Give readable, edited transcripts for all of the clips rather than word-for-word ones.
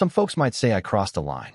Some folks might say I crossed a line.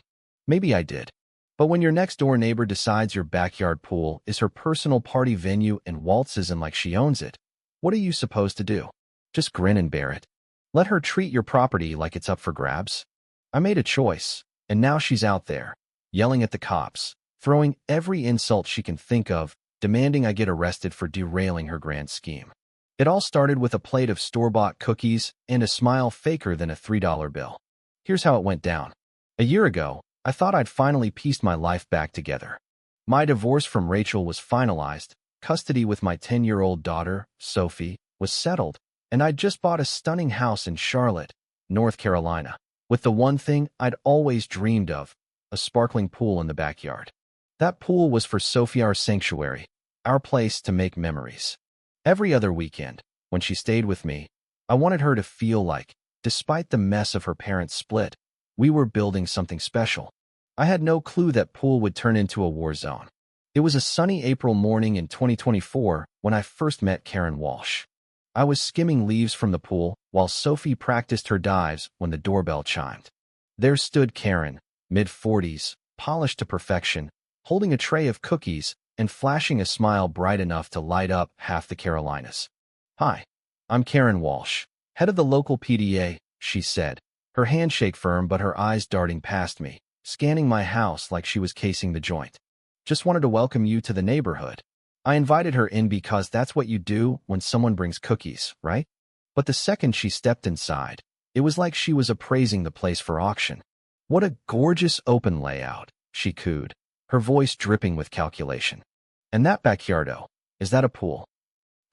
Maybe I did. But when your next-door neighbor decides your backyard pool is her personal party venue and waltzes in like she owns it, what are you supposed to do? Just grin and bear it? Let her treat your property like it's up for grabs? I made a choice, and now she's out there, yelling at the cops, throwing every insult she can think of, demanding I get arrested for derailing her grand scheme. It all started with a plate of store-bought cookies and a smile faker than a $3 bill. Here's how it went down. A year ago, I thought I'd finally pieced my life back together. My divorce from Rachel was finalized, custody with my 10-year-old daughter, Sophie, was settled, and I'd just bought a stunning house in Charlotte, North Carolina, with the one thing I'd always dreamed of, a sparkling pool in the backyard. That pool was for Sophie, our sanctuary, our place to make memories. Every other weekend, when she stayed with me, I wanted her to feel like, despite the mess of her parents' split, we were building something special. I had no clue that pool would turn into a war zone. It was a sunny April morning in 2024 when I first met Karen Walsh. I was skimming leaves from the pool while Sophie practiced her dives when the doorbell chimed. There stood Karen, mid-40s, polished to perfection, holding a tray of cookies and flashing a smile bright enough to light up half the Carolinas. "Hi, I'm Karen Walsh, head of the local PDA," she said, her handshake firm but her eyes darting past me, scanning my house like she was casing the joint. "Just wanted to welcome you to the neighborhood. I invited her in because that's what you do when someone brings cookies, right?" But the second she stepped inside, it was like she was appraising the place for auction. "What a gorgeous open layout," she cooed, her voice dripping with calculation. "And that backyardo, is that a pool?"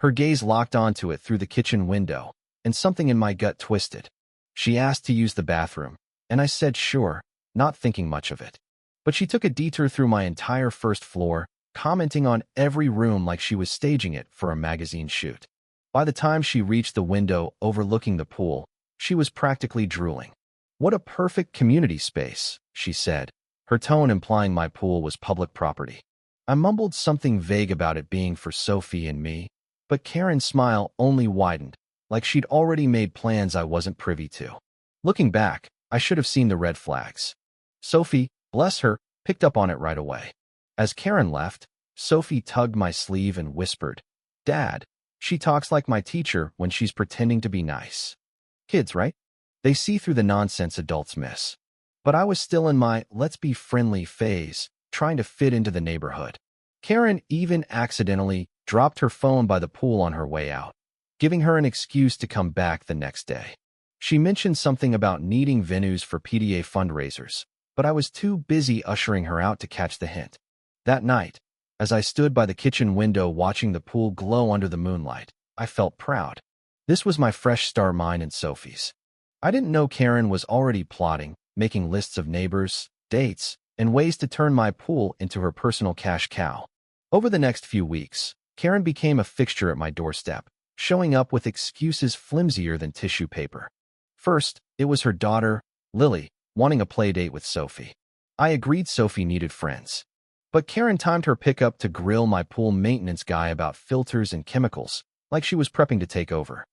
Her gaze locked onto it through the kitchen window, and something in my gut twisted. She asked to use the bathroom, and I said sure, not thinking much of it. But she took a detour through my entire first floor, commenting on every room like she was staging it for a magazine shoot. By the time she reached the window overlooking the pool, she was practically drooling. "What a perfect community space," she said, her tone implying my pool was public property. I mumbled something vague about it being for Sophie and me, but Karen's smile only widened, like she'd already made plans I wasn't privy to. Looking back, I should have seen the red flags. Sophie, bless her, picked up on it right away. As Karen left, Sophie tugged my sleeve and whispered, "Dad, she talks like my teacher when she's pretending to be nice." Kids, right? They see through the nonsense adults miss. But I was still in my let's be friendly phase, trying to fit into the neighborhood. Karen even accidentally dropped her phone by the pool on her way out, giving her an excuse to come back the next day. She mentioned something about needing venues for PDA fundraisers, but I was too busy ushering her out to catch the hint. That night, as I stood by the kitchen window watching the pool glow under the moonlight, I felt proud. This was my fresh start, mine and Sophie's. I didn't know Karen was already plotting, making lists of neighbors, dates, and ways to turn my pool into her personal cash cow. Over the next few weeks, Karen became a fixture at my doorstep, showing up with excuses flimsier than tissue paper. First, it was her daughter, Lily, wanting a play date with Sophie. I agreed Sophie needed friends. But Karen timed her pickup to grill my pool maintenance guy about filters and chemicals, like she was prepping to take over.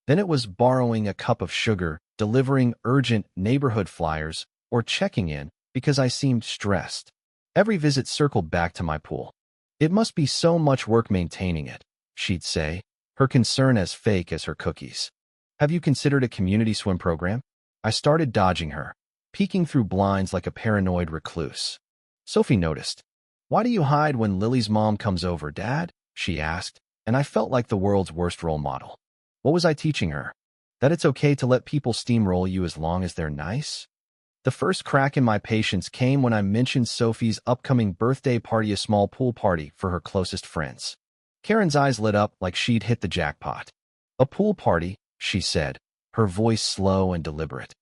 Then it was borrowing a cup of sugar, delivering urgent neighborhood flyers, or checking in because I seemed stressed. Every visit circled back to my pool. "It must be so much work maintaining it," she'd say, her concern as fake as her cookies. "Have you considered a community swim program?" I started dodging her, peeking through blinds like a paranoid recluse. Sophie noticed. "Why do you hide when Lily's mom comes over, Dad?" she asked, and I felt like the world's worst role model. What was I teaching her? That it's okay to let people steamroll you as long as they're nice? The first crack in my patience came when I mentioned Sophie's upcoming birthday party, a small pool party for her closest friends. Karen's eyes lit up like she'd hit the jackpot. "A pool party," she said, her voice slow and deliberate.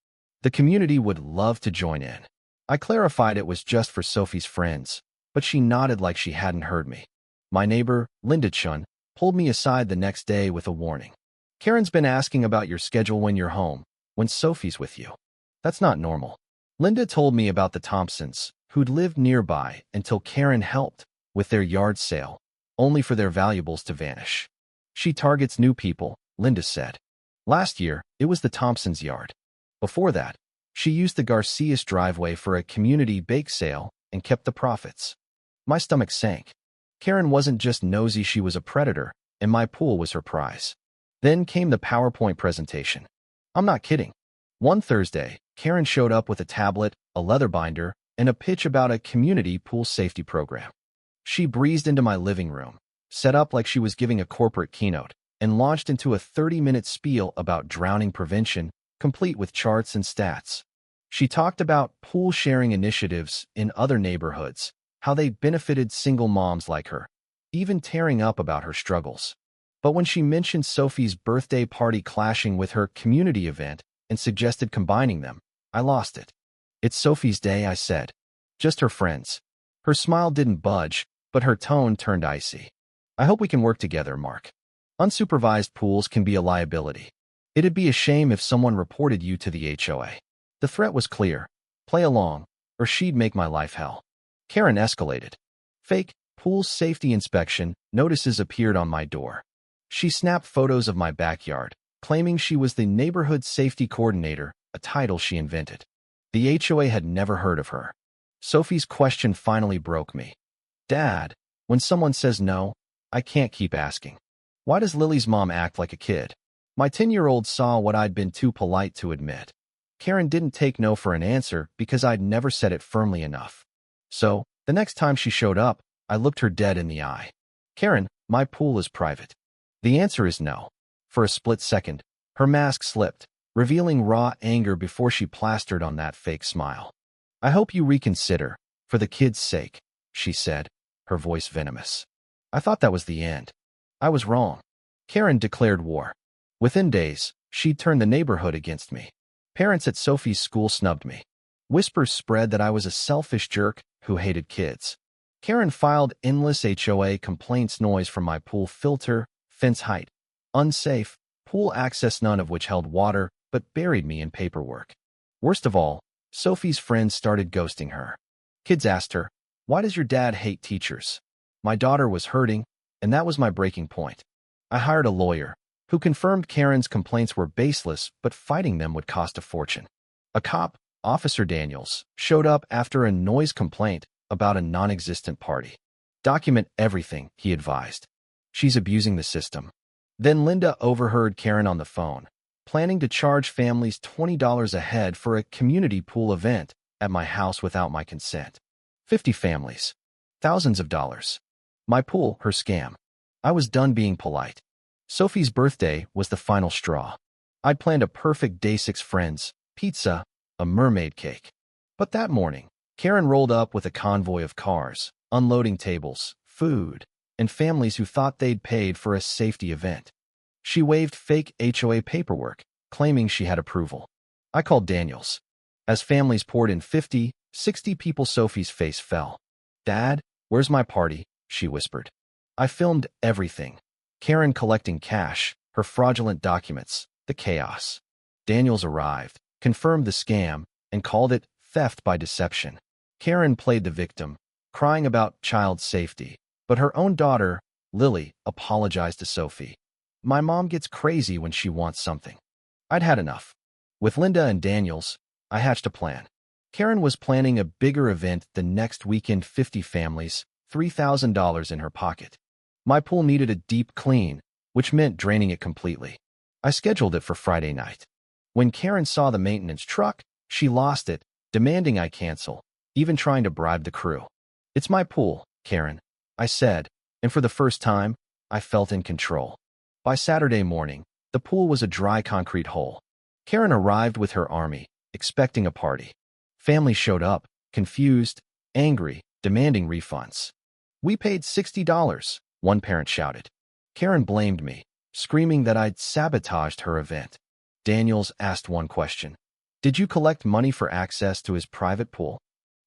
"The community would love to join in." I clarified it was just for Sophie's friends, but she nodded like she hadn't heard me. My neighbor, Linda Chun, pulled me aside the next day with a warning. "Karen's been asking about your schedule when you're home, when Sophie's with you. That's not normal." Linda told me about the Thompsons, who'd lived nearby until Karen helped with their yard sale, only for their valuables to vanish. "She targets new people," Linda said. "Last year, it was the Thompsons' yard. Before that, She used the Garcias driveway for a community bake sale and kept the profits. My stomach sank. Karen wasn't just nosy, she was a predator, and my pool was her prize. Then came the PowerPoint presentation. I'm not kidding. One Thursday, Karen showed up with a tablet, a leather binder, and a pitch about a community pool safety program. She breezed into my living room, set up like she was giving a corporate keynote, and launched into a 30-minute spiel about drowning prevention, complete with charts and stats. She talked about pool sharing initiatives in other neighborhoods, how they benefited single moms like her, even tearing up about her struggles. But when she mentioned Sophie's birthday party clashing with her community event and suggested combining them, I lost it. It's Sophie's day, I said. Just her friends. Her smile didn't budge, but her tone turned icy. I hope we can work together, Mark. Unsupervised pools can be a liability. It'd be a shame if someone reported you to the HOA. The threat was clear. Play along, or she'd make my life hell. Karen escalated. Fake pool safety inspection notices appeared on my door. She snapped photos of my backyard, claiming she was the neighborhood safety coordinator, a title she invented. The HOA had never heard of her. Sophie's question finally broke me. Dad, when someone says no, I can't keep asking. Why does Lily's mom act like a kid? My 10-year-old saw what I'd been too polite to admit. Karen didn't take no for an answer because I'd never said it firmly enough. So, the next time she showed up, I looked her dead in the eye. Karen, my pool is private. The answer is no. For a split second, her mask slipped, revealing raw anger before she plastered on that fake smile. I hope you reconsider, for the kids' sake, she said, her voice venomous. I thought that was the end. I was wrong. Karen declared war. Within days, she'd turned the neighborhood against me. Parents at Sophie's school snubbed me. Whispers spread that I was a selfish jerk who hated kids. Karen filed endless HOA complaints, noise from my pool filter, fence height, unsafe, pool access, none of which held water, but buried me in paperwork. Worst of all, Sophie's friends started ghosting her. Kids asked her, "Why does your dad hate teachers?" My daughter was hurting, and that was my breaking point. I hired a lawyer, who confirmed Karen's complaints were baseless, but fighting them would cost a fortune. A cop, Officer Daniels, showed up after a noise complaint about a non-existent party. Document everything, he advised. She's abusing the system. Then Linda overheard Karen on the phone, planning to charge families $20 a head for a community pool event at my house without my consent. 50 families. Thousands of dollars. My pool, her scam. I was done being polite. Sophie's birthday was the final straw. I'd planned a perfect day, 6 friends, pizza, a mermaid cake. But that morning, Karen rolled up with a convoy of cars, unloading tables, food, and families who thought they'd paid for a safety event. She waved fake HOA paperwork, claiming she had approval. I called Daniels. As families poured in 50, 60 people, Sophie's face fell. "Dad, where's my party?" she whispered. I filmed everything. Karen collecting cash, her fraudulent documents, the chaos. Daniels arrived, confirmed the scam, and called it theft by deception. Karen played the victim, crying about child safety, but her own daughter, Lily, apologized to Sophie. My mom gets crazy when she wants something. I'd had enough. With Linda and Daniels, I hatched a plan. Karen was planning a bigger event the next weekend, 50 families, $3,000 in her pocket. My pool needed a deep clean, which meant draining it completely. I scheduled it for Friday night. When Karen saw the maintenance truck, she lost it, demanding I cancel, even trying to bribe the crew. "It's my pool, Karen," I said, and for the first time, I felt in control. By Saturday morning, the pool was a dry concrete hole. Karen arrived with her army, expecting a party. Families showed up, confused, angry, demanding refunds. "We paid $60, one parent shouted. Karen blamed me, screaming that I'd sabotaged her event. Daniels asked one question. "Did you collect money for access to his private pool?"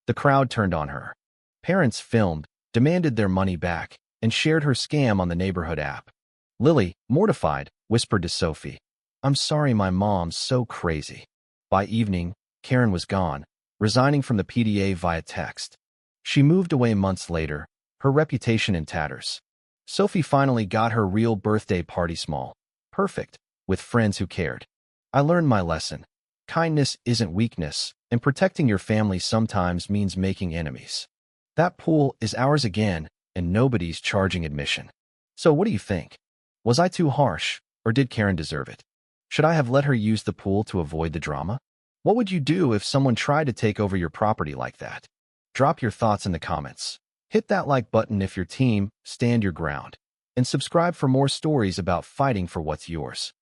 The crowd turned on her. Parents filmed, demanded their money back, and shared her scam on the neighborhood app. Lily, mortified, whispered to Sophie, "I'm sorry, my mom's so crazy." By evening, Karen was gone, resigning from the PDA via text. She moved away months later, her reputation in tatters. Sophie finally got her real birthday party, small, perfect, with friends who cared. I learned my lesson. Kindness isn't weakness, and protecting your family sometimes means making enemies. That pool is ours again, and nobody's charging admission. So what do you think? Was I too harsh, or did Karen deserve it? Should I have let her use the pool to avoid the drama? What would you do if someone tried to take over your property like that? Drop your thoughts in the comments. Hit that like button if your team, stand your ground. And subscribe for more stories about fighting for what's yours.